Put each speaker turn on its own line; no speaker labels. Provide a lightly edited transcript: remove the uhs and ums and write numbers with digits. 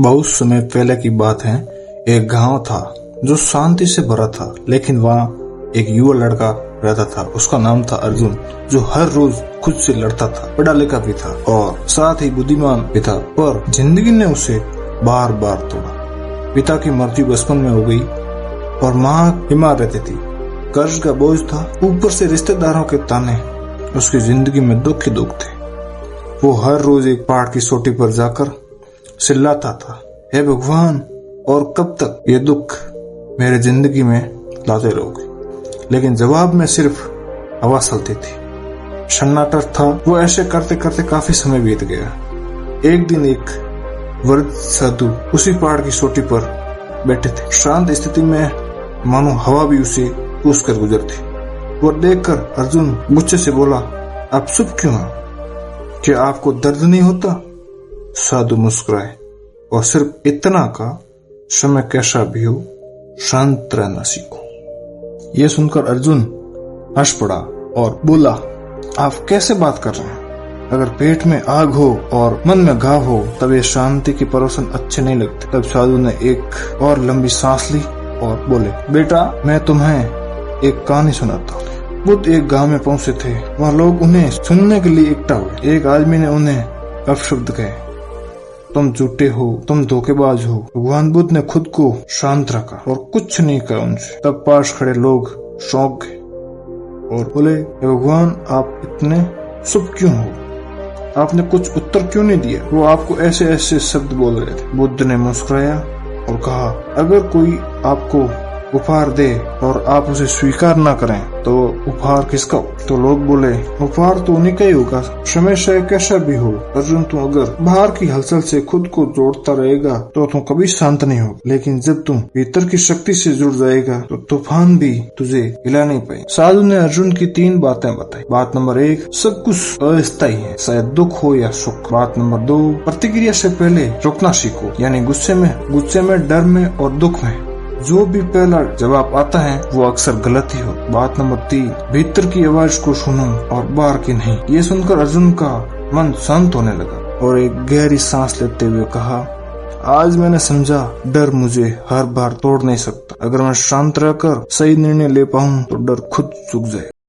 बहुत समय पहले की बात है। एक गांव था जो शांति से भरा था, लेकिन वहाँ एक युवा लड़का रहता था। उसका नाम था अर्जुन, जो हर रोज खुद से लड़ता था। पढ़ा लिखा भी था और साथ ही बुद्धिमान भी था, पर जिंदगी ने उसे बार बार तोड़ा। पिता की मृत्यु बचपन में हो गई और माँ बीमार रहती थी। कर्ज का बोझ था, ऊपर से रिश्तेदारों के ताने। उसकी जिंदगी में दुख ही दुख थे। वो हर रोज एक पहाड़ की चोटी पर जाकर चिल्लाता था, हे भगवान, और कब तक ये दुख मेरे जिंदगी में लाते रहोगे। लेकिन जवाब में सिर्फ हवा चलती थी, सन्नाटा था। वो ऐसे करते करते काफी समय बीत गया। एक दिन एक वृद्ध साधु उसी पहाड़ की चोटी पर बैठे थे। शांत स्थिति में मानो हवा भी उसे पूछ कर गुजरती। वो देखकर अर्जुन गुस्से से बोला, आप चुप क्यों हैं? क्या आपको दर्द नहीं होता? साधु मुस्कुराए और सिर्फ इतना कहा, समय कैसा भी हो, शांत रहना सीखो। यह सुनकर अर्जुन हंस पड़ा और बोला, आप कैसे बात कर रहे हैं? अगर पेट में आग हो और मन में घाव हो, तब ये शांति की परोसन अच्छे नहीं लगते। तब साधु ने एक और लंबी सांस ली और बोले, बेटा, मैं तुम्हें एक कहानी सुनाता हूँ। बुद्ध एक गांव में पहुंचे थे। वहाँ लोग उन्हें सुनने के लिए इकट्ठा हुए। एक आदमी ने उन्हें अपशब्द कहे, तुम झूठे हो, तुम धोखेबाज हो। भगवान बुद्ध ने खुद को शांत रखा और कुछ नहीं कहा उनसे। तब पास खड़े लोग चौंक गए और बोले, भगवान, आप इतने चुप क्यों हो? आपने कुछ उत्तर क्यों नहीं दिया? वो आपको ऐसे ऐसे शब्द बोल रहे थे। बुद्ध ने मुस्कुराया और कहा, अगर कोई आपको उपहार दे और आप उसे स्वीकार न करें तो उपहार किसका हो? तो लोग बोले, उपहार तो उन्हीं का ही होगा, समय से कैसा भी हो। अर्जुन, तू अगर बाहर की हलचल से खुद को जोड़ता रहेगा तो तुम कभी शांत नहीं होगा, लेकिन जब तुम भीतर की शक्ति से जुड़ जाएगा तो तूफान भी तुझे हिला नहीं पाए। साधु ने अर्जुन की 3 बातें बताई। बात नंबर 1, सब कुछ अस्थायी है, चाहे दुख हो या सुख। बात नंबर 2, प्रतिक्रिया से पहले रुकना सीखो, यानी गुस्से में, डर में और दुख में जो भी पहला जवाब आता है वो अक्सर गलत ही हो। बात नंबर 3, भीतर की आवाज को सुनो और बाहर की नहीं। ये सुनकर अर्जुन का मन शांत होने लगा और एक गहरी सांस लेते हुए कहा, आज मैंने समझा, डर मुझे हर बार तोड़ नहीं सकता। अगर मैं शांत रहकर सही निर्णय ले पाऊं तो डर खुद चुक जाए।